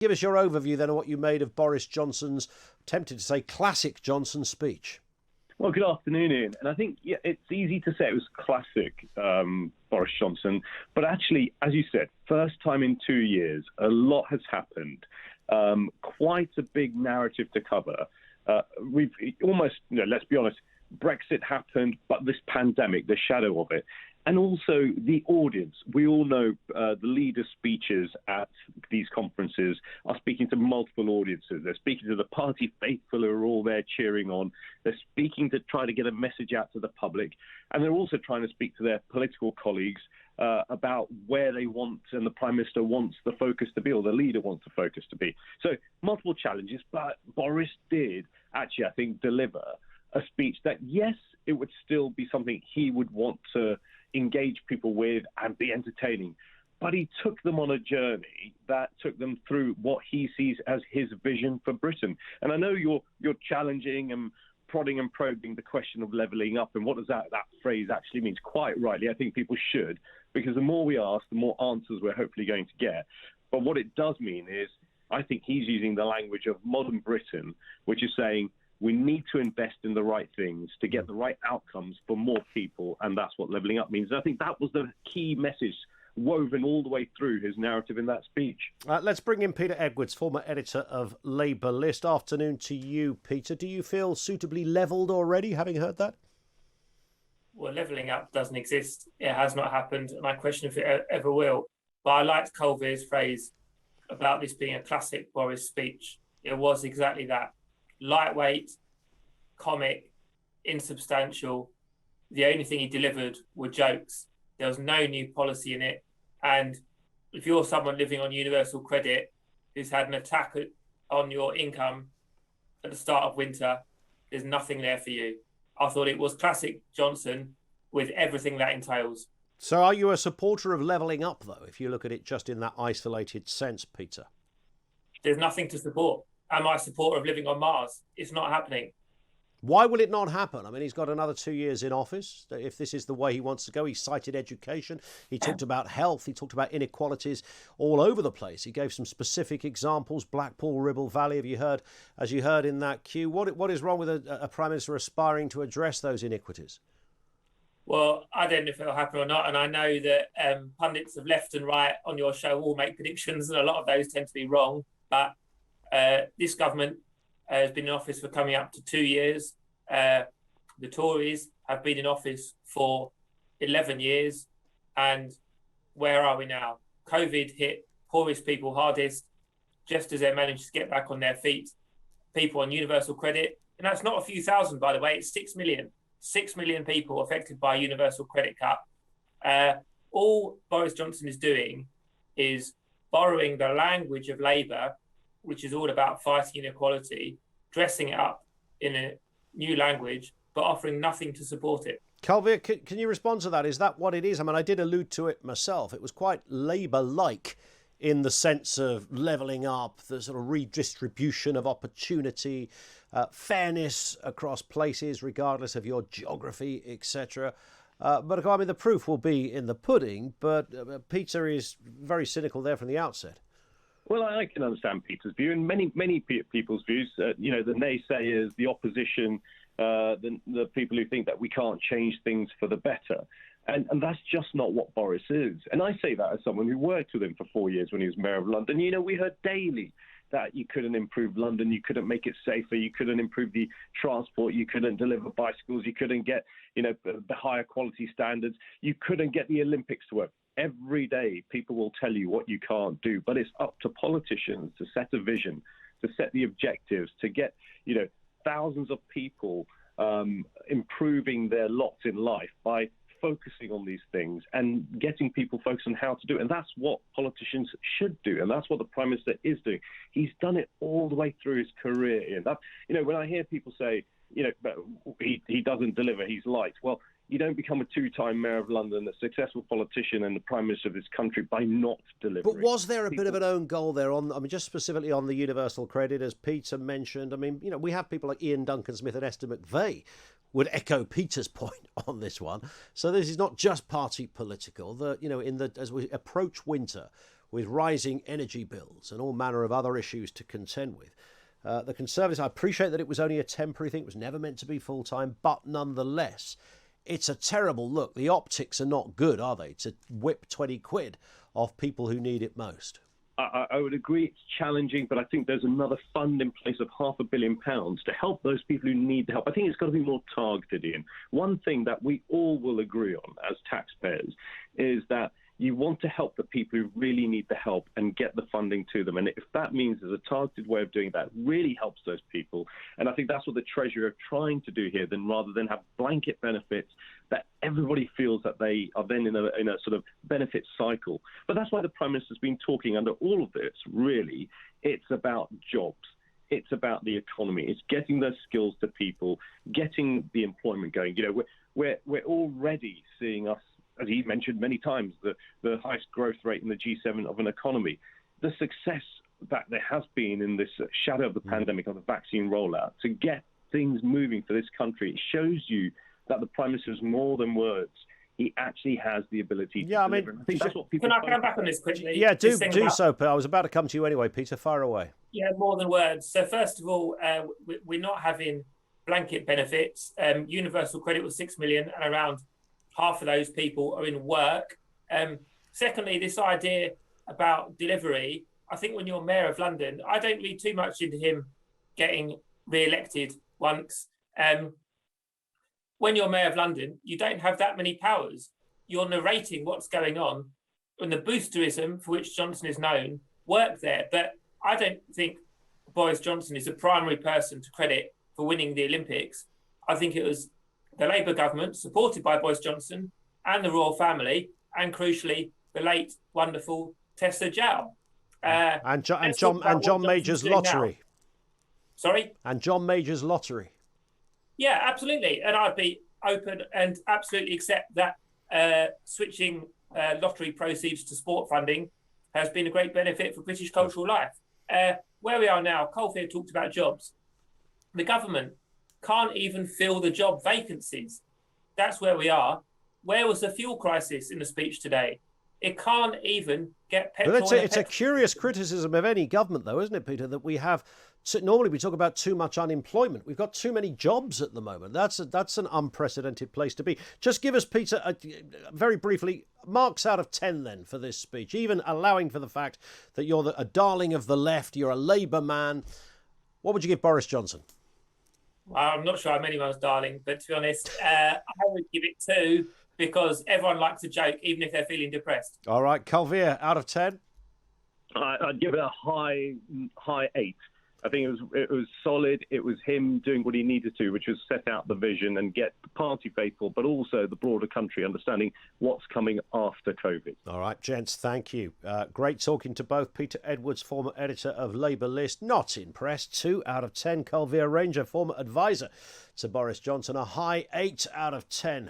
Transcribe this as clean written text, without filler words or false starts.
Give us your overview then of what you made of Boris Johnson's, tempted to say, classic Johnson speech. Well, good afternoon, Ian. And I think it's easy to say it was classic Boris Johnson. But actually, as you said, first time in 2 years, a lot has happened. Quite a big narrative to cover. We've almost, let's be honest, Brexit happened, but this pandemic, the shadow of it. And also the audience. We all know the leaders' speeches at these conferences are speaking to multiple audiences. They're speaking to the party faithful who are all there cheering on. They're speaking to try to get a message out to the public. And they're also trying to speak to their political colleagues about where they want and the Prime Minister wants the focus to be, or the leader wants the focus to be. So multiple challenges, but Boris did actually, I think, deliver a speech that, yes, it would still be something he would want to engage people with and be entertaining. But he took them on a journey that took them through what he sees as his vision for Britain. And I know you're challenging and prodding and probing the question of levelling up and what does that phrase actually mean. Quite rightly, I think people should, because the more we ask, the more answers we're hopefully going to get. But what it does mean is, I think he's using the language of modern Britain, which is saying, we need to invest in the right things to get the right outcomes for more people, and that's what levelling up means. And I think that was the key message woven all the way through his narrative in that speech. Let's bring in Peter Edwards, former editor of LabourList. Afternoon to you, Peter. Do you feel suitably levelled already, having heard that? Well, levelling up doesn't exist. It has not happened, and I question if it ever will. But I liked Kulveer's phrase about this being a classic Boris speech. It was exactly that. Lightweight, comic, insubstantial. The only thing he delivered were jokes. There was no new policy in it. And if you're someone living on universal credit who's had an attack on your income at the start of winter, there's nothing there for you. I thought it was classic Johnson with everything that entails. So are you a supporter of levelling up, though, if you look at it just in that isolated sense, Peter? There's nothing to support. Am I a supporter of living on Mars? It's not happening. Why will it not happen? I mean, he's got another 2 years in office. If this is the way he wants to go, he cited education. He talked about health. He talked about inequalities all over the place. He gave some specific examples. Blackpool, Ribble Valley, as you heard in that cue. What is wrong with a Prime Minister aspiring to address those inequities? Well, I don't know if it'll happen or not. And I know that pundits of left and right on your show all make predictions, and a lot of those tend to be wrong. But this government has been in office for coming up to 2 years. The Tories have been in office for 11 years. And where are we now? COVID hit poorest people hardest, just as they managed to get back on their feet. People on universal credit. And that's not a few thousand, by the way. It's 6 million. 6 million people affected by a universal credit cut. All Boris Johnson is doing is borrowing the language of Labour, which is all about fighting inequality, dressing it up in a new language, but offering nothing to support it. Kulveer, can you respond to that? Is that what it is? I mean, I did allude to it myself. It was quite Labour-like in the sense of levelling up, the sort of redistribution of opportunity, fairness across places, regardless of your geography, etc. But I mean, the proof will be in the pudding, but Peter is very cynical there from the outset. Well, I can understand Peter's view and many people's views. The naysayers, the opposition, the people who think that we can't change things for the better. And that's just not what Boris is. And I say that as someone who worked with him for 4 years when he was mayor of London. We heard daily that you couldn't improve London, you couldn't make it safer, you couldn't improve the transport, you couldn't deliver bicycles, you couldn't get, the higher quality standards, you couldn't get the Olympics to work. Every day, people will tell you what you can't do, but it's up to politicians to set a vision, to set the objectives, to get, thousands of people improving their lots in life by focusing on these things and getting people focused on how to do it. And that's what politicians should do. And that's what the Prime Minister is doing. He's done it all the way through his career. And that, when I hear people say, he doesn't deliver, he's light. Well, you don't become a two-time mayor of London, a successful politician and the Prime Minister of this country by not delivering. But was there a bit of an own goal there just specifically on the universal credit, as Peter mentioned? We have people like Ian Duncan Smith and Esther McVeigh would echo Peter's point on this one. So this is not just party political. As we approach winter, with rising energy bills and all manner of other issues to contend with. The Conservatives, I appreciate that it was only a temporary thing, it was never meant to be full-time, but nonetheless, it's a terrible look. The optics are not good, are they, to whip 20 quid off people who need it most? I would agree it's challenging, but I think there's another fund in place of £500 million to help those people who need the help. I think it's got to be more targeted, Ian. One thing that we all will agree on as taxpayers is that you want to help the people who really need the help and get the funding to them. And if that means there's a targeted way of doing that, really helps those people. And I think that's what the Treasury are trying to do here, then rather than have blanket benefits that everybody feels that they are then in a sort of benefit cycle. But that's why the Prime Minister's been talking under all of this, really. It's about jobs. It's about the economy. It's getting those skills to people, getting the employment going. You know, we're already seeing us, as he mentioned many times, the highest growth rate in the G7 of an economy. The success that there has been in this shadow of the pandemic on the vaccine rollout to get things moving for this country, it shows you that the Prime Minister is more than words. He actually has the ability to deliver. I think that's what people. Can I come back on this quickly? Yeah, do so. I was about to come to you anyway, Peter. Fire away. Yeah, more than words. So first of all, we're not having blanket benefits. Universal credit was 6 million, and around half of those people are in work. Secondly, this idea about delivery, I think when you're Mayor of London, I don't read too much into him getting re-elected once. When you're Mayor of London, you don't have that many powers. You're narrating what's going on, and the boosterism for which Johnson is known worked there. But I don't think Boris Johnson is the primary person to credit for winning the Olympics. I think it was the Labour government, supported by Boris Johnson and the royal family, and crucially, the late, wonderful Tessa Jowell. And John Major's lottery. Now. Sorry? And John Major's lottery. Yeah, absolutely. And I'd be open and absolutely accept that switching lottery proceeds to sport funding has been a great benefit for British cultural life. Where we are now, Kulveer talked about jobs. The government can't even fill the job vacancies. That's where we are. Where was the fuel crisis in the speech today? It can't even get petrol. But it's a curious criticism of any government, though, isn't it, Peter, that we have... Normally we talk about too much unemployment. We've got too many jobs at the moment. That's an unprecedented place to be. Just give us, Peter, very briefly, marks out of 10 then for this speech, even allowing for the fact that you're a darling of the left, you're a Labour man. What would you give Boris Johnson? Well, I'm not sure I'm anyone's darling, but to be honest, I would give it 2 because everyone likes a joke, even if they're feeling depressed. All right, Kulveer, out of 10? I'd give it a high 8. I think it was solid. It was him doing what he needed to, which was set out the vision and get the party faithful, but also the broader country understanding what's coming after COVID. All right, gents, thank you. Great talking to both. Peter Edwards, former editor of LabourList, not impressed. 2 out of 10. Kulveer Ranger, former advisor to Boris Johnson, a high 8 out of 10.